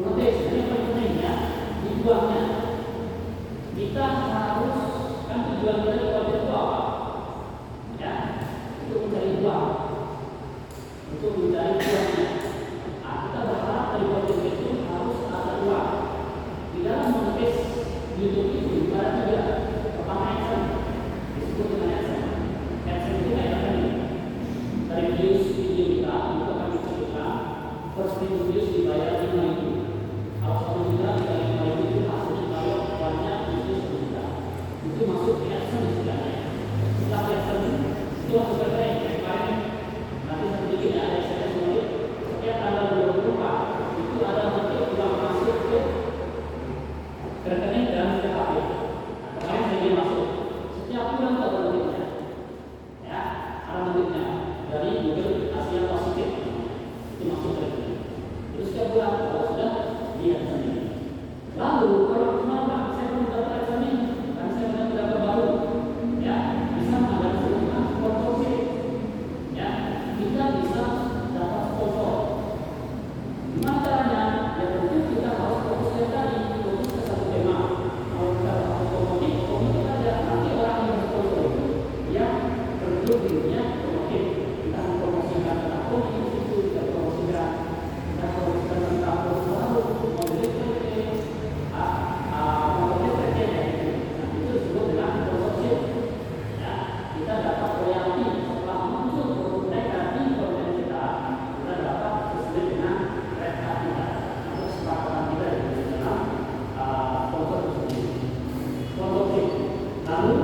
Ini pentingnya tujuannya. Kita harus kan tujuan kita di project itu apa? Ya, untuk mencari uang, untuk mencari uangnya. Nah, kita berharap dari project itu harus ada uang. Di dalam menulis YouTube itu ada tiga. Pertama action, disebut dengan action. Action itu kayak tadi. Dari video kita itu kami sebutkan first video dibayar 5.000. Kalau 1 juta dikali 5.000 itu hasilnya kalau banyak itu 1 juta. Itu masuk ke action istilahnya. Setelah action itu masuk ke track kemarin. Nanti sedikit ada SMS nanti setiap tanggal 24 itu ada nanti uang masuk ke rekening dan TKP. Kemarin saya masuk setiap bulan ada nantinya. Ya, ada nantinya dari Google Asia Pasifik itu masuk ke rekening. Terus setiap bulan kalau sudah lihat sendiri. Lalu kalau kemarin saya belum dapat rekening dan saya belum dapat baru, ya bisa ada sebuah sponsorship. Ya, kita bisa dapat sponsor. Gimana caranya? Ya tentu kita harus fokus tadi, fokus ke satu tema. Kalau kita dapat komotif aja nanti orang yang bersponsor itu yang tentu dirinya komotif. Kita mempromosikan tentang komotif itu, kita promosikan tentang produk baru, mobil itu disebut dengan sponsorship. Ya, kita dapat royalti setelah muncul produk mereka di konten kita dapat sesuai dengan mereka kita atau kesepakatan kita di dalam sponsor tersebut. Sponsorship. Lalu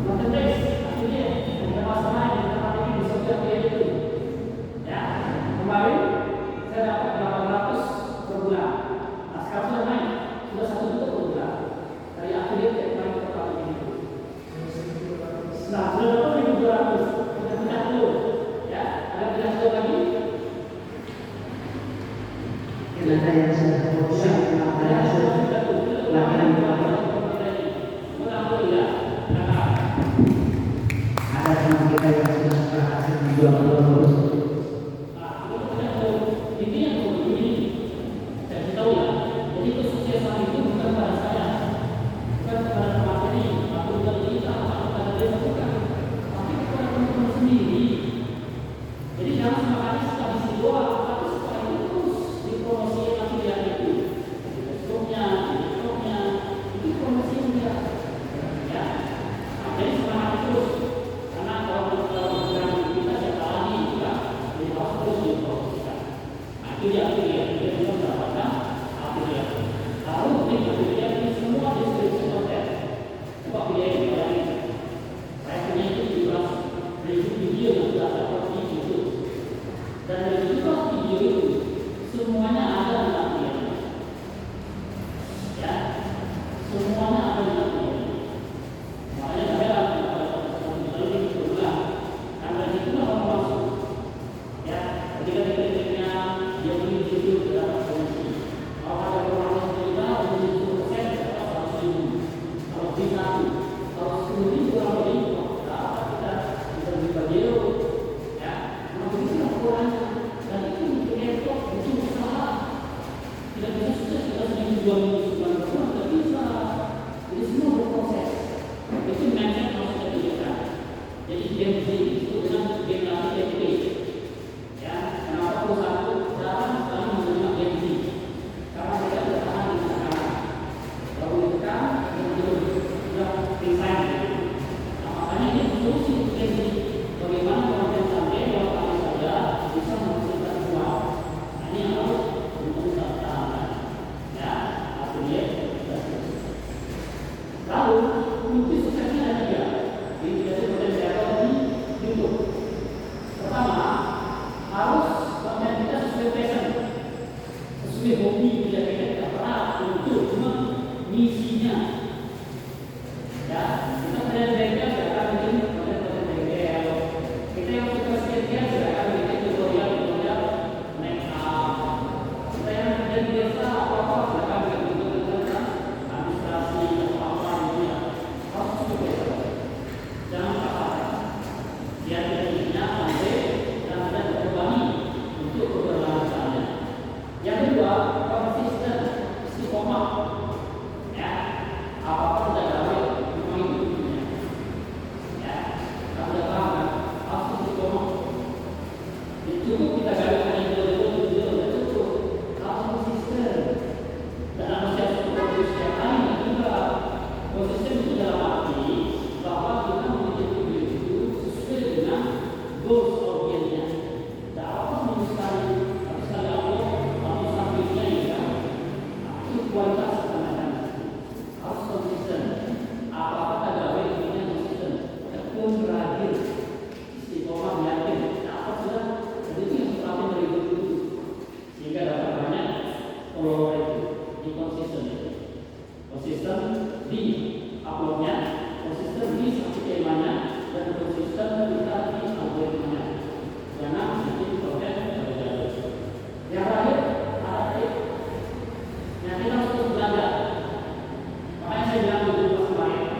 merchandise, akhirnya ada masalah yang tempat ini di sosial media itu. Ya, kemarin saya dapat 800 per bulan. Nah, sekarang sudah naik, sudah 1 juta per bulan. Dari affiliate yang kemarin pertama ini. Nah, sudah dapat 1.200. Sudah tidak dulu. Ya, ada tidak dulu lagi. Ada yang sudah terpaksa, ada yang sudah ada teman kita yang sudah berhasil menjual terus. Ini yang ini saya tahu ya. Jadi kesuksesan itu bukan pada saya, bukan pada tempat ini, atau bukan kita, atau pada desa bukan, tapi kepada teman-teman sendiri. Jadi jangan semakanya sekali di doa, tapi supaya itu terus dipromosikan lagi dia itu, Facebooknya, TikToknya, itu promosinya. Ya, nah, jadi semangat terus. Karena kalau kita siapa lagi juga, jadi harus terus dipromosikan. Itu dia bisa mendapatkan affiliate. Lalu affiliate ini semua deskripsi konten. Coba affiliate ini bayangin. Saya punya itu 17.000 video yang sudah saya upload di YouTube. Dan dari 17 video itu semuanya ada di affiliate. Ya, semuanya ada di affiliate. Makanya saya lalu ini berulang. Karena dari situ orang masuk. Ya, ketika dikritiknya dia beli di situ dapat komisi. Kalau ada orang yang cerita beli 10% dapat 100.000. Kalau beli 1, kalau 10.000 orang beli dapat kita bisa beli baju. Ya, nah begitu ukurannya. Dan itu untuk butuh usaha. Tidak bisa sukses kita sendiri 2 minggu sebulan berbulan tidak bisa. Jadi semua berproses. Itu mindset harus kita pikirkan. Jadi gengsi itu dengan gengsi. Ya, kenapa perusahaan itu jarang sekali menerima gengsi? Karena mereka bertahan di sekarang. Kalau ditekan, sudah desain. Nah, makanya ini solusi untuk gengsi. Bagaimana konten sampai kalau kami saja bisa menghasilkan uang. Nah, ini yang harus untuk kita pertahankan. Ya, affiliate dan seterusnya. Lalu kunci suksesnya ada 3. Ini dikasih potensial di YouTube. Pertama, harus konten kita sesuai passion, sesuai hobi kita berat untuk cuma misinya. Ya, kita belajar tidak akan bikin konten-konten bengkel. Kita yang suka skincare tidak akan bikin tutorial make up. Kita yang kerja di desa apa-apa tidak akan bikin tutorial administrasi atau apa gitu ya. Harus sesuai passion. Jangan paksakan. Biar kita inginnya sampai dan tidak terbebani untuk keberlangsungannya. Yang kedua, konsisten. follower itu, di konsisten itu. Konsisten di uploadnya, konsisten di satu temanya, dan konsisten kita di algoritmanya. Jangan nanti diproses jauh-jauh. Yang terakhir ada trik. Yang kita harus belajar. Makanya saya bilang dulu kemarin,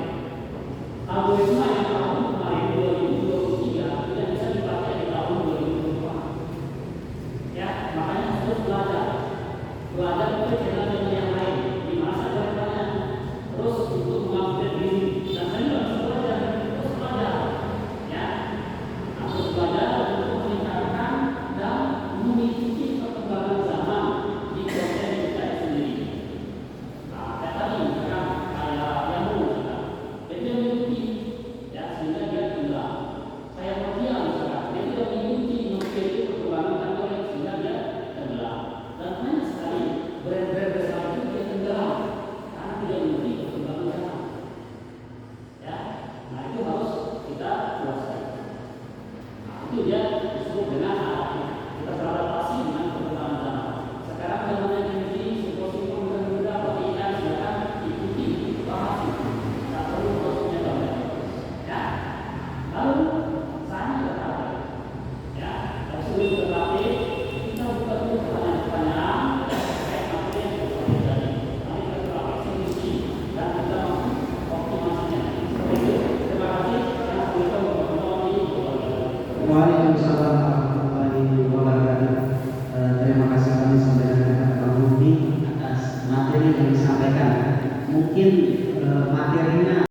algoritma yang tahun kemarin 2023 tidak bisa dipakai di tahun 2024. Ya, makanya harus belajar. Belajar itu